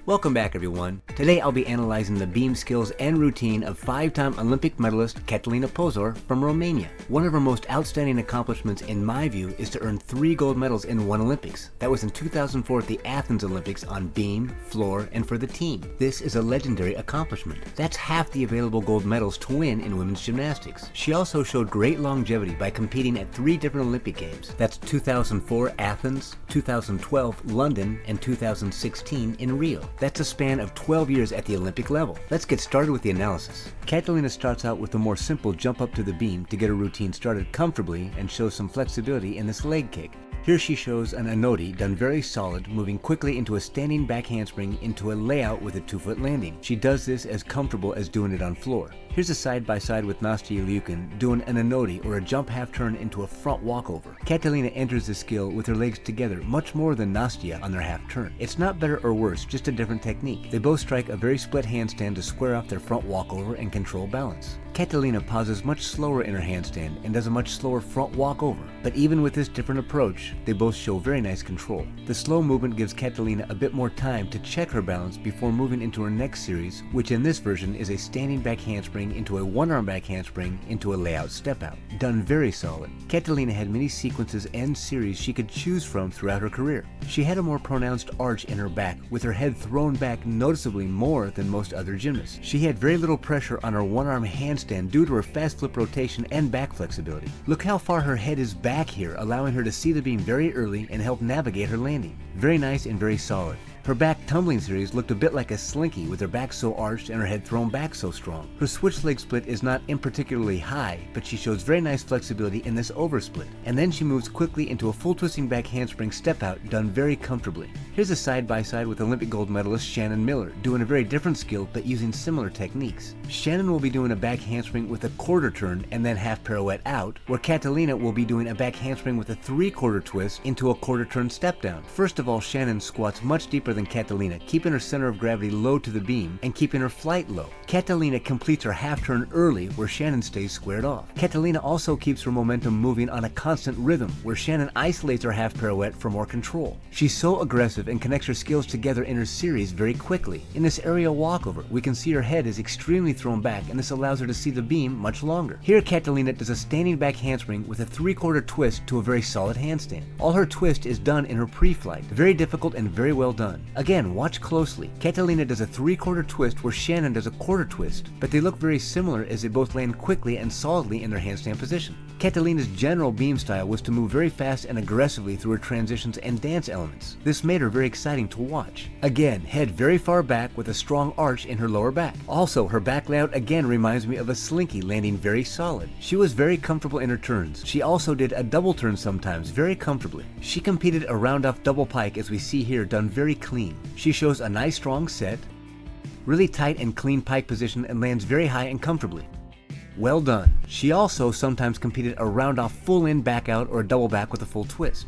Welcome back everyone. Today I'll be analyzing the beam skills and routine of 5-time Olympic medalist CATALINA Ponor from Romania. One of her most outstanding accomplishments in my view is to earn 3 gold medals in one Olympics. That was in 2004 at the Athens Olympics on beam, floor, and for the team. This is a legendary accomplishment. That's half the available gold medals to win in women's gymnastics. She also showed great longevity by competing at 3 different Olympic Games. That's 2004 Athens, 2012 London, and 2016 in Rio. That's a span of 12 years at the Olympic level. Let's get started with the analysis. CATALINA starts out with a more simple jump up to the beam to get her routine started comfortably and shows some flexibility in this leg kick. Here she shows an anoti done very solid, moving quickly into a standing back handspring into a layout with a 2-foot landing. She does this as comfortable as doing it on floor. Here's a side-by-side with Nastya Lyukin doing an anoti or a jump half turn into a front walkover. CATALINA enters the skill with her legs together much more than Nastya on their half turn. It's not better or worse, just a different technique. They both strike a very split handstand to square off their front walkover and control balance. CATALINA pauses much slower in her handstand and does a much slower front walkover, but even with this different approach, they both show very nice control. The slow movement gives CATALINA a bit more time to check her balance before moving into her next series, which in this version is a standing back handspring into a one-arm back handspring into a layout step out. Done very solid. CATALINA had many sequences and series she could choose from throughout her career. She had a more pronounced arch in her back, with her head thrown back noticeably more than most other gymnasts. She had very little pressure on her one-arm handstand due to her fast flip rotation and back flexibility. Look how far her head is back here, allowing her to see the beam very early and help navigate her landing. Very nice and very solid. Her back tumbling series looked a bit like a slinky with her back so arched and her head thrown back so strong. Her switch leg split is not particularly high, but she shows very nice flexibility in this oversplit. And then she moves quickly into a full twisting back handspring step out done very comfortably. Here's a side-by-side with Olympic gold medalist Shannon Miller doing a very different skill but using similar techniques. Shannon will be doing a back handspring with a quarter turn and then half pirouette out, where CATALINA will be doing a back handspring with a 3/4 twist into a quarter turn step down. First of all, Shannon squats much deeper than CATALINA, keeping her center of gravity low to the beam and keeping her flight low. CATALINA completes her half turn early, where Shannon stays squared off. CATALINA also keeps her momentum moving on a constant rhythm, where Shannon isolates her half pirouette for more control. She's so aggressive and connects her skills together in her series very quickly. In this aerial walkover, we can see her head is extremely thrown back, and this allows her to see the beam much longer. Here CATALINA does a standing back handspring with a 3/4 twist to a very solid handstand. All her twist is done in her pre-flight. Very difficult and very well done. Again, watch closely. CATALINA does a 3/4 twist where Shannon does a quarter twist, but they look very similar as they both land quickly and solidly in their handstand position. CATALINA's general beam style was to move very fast and aggressively through her transitions and dance elements. This made her very exciting to watch. Again, head very far back with a strong arch in her lower back. Also, her back layout again reminds me of a slinky, landing very solid. She was very comfortable in her turns. She also did a double turn sometimes very comfortably. She competed a round off double pike as we see here, done very clean. She shows a nice strong set, really tight and clean pike position, and lands very high and comfortably. Well done. She also sometimes competed a round off full in back out or a double back with a full twist.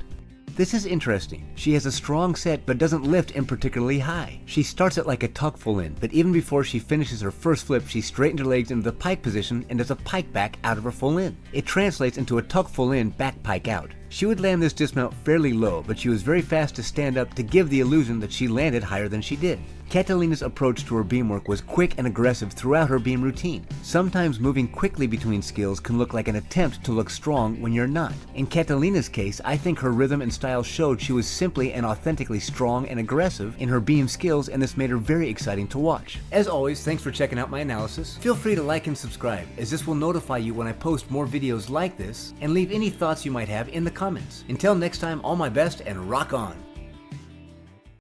This is interesting. She has a strong set but doesn't lift in particularly high. She starts it like a tuck full in, but even before she finishes her first flip, she straightens her legs into the pike position and does a pike back out of her full in. It translates into a tuck full in, back pike out. She would land this dismount fairly low, but she was very fast to stand up to give the illusion that she landed higher than she did. CATALINA's approach to her beam work was quick and aggressive throughout her beam routine. Sometimes moving quickly between skills can look like an attempt to look strong when you're not. In CATALINA's case, I think her rhythm and style showed she was simply and authentically strong and aggressive in her beam skills, and this made her very exciting to watch. As always, thanks for checking out my analysis. Feel free to like and subscribe, as this will notify you when I post more videos like this, and leave any thoughts you might have in the comments. Until next time, all my best and rock on!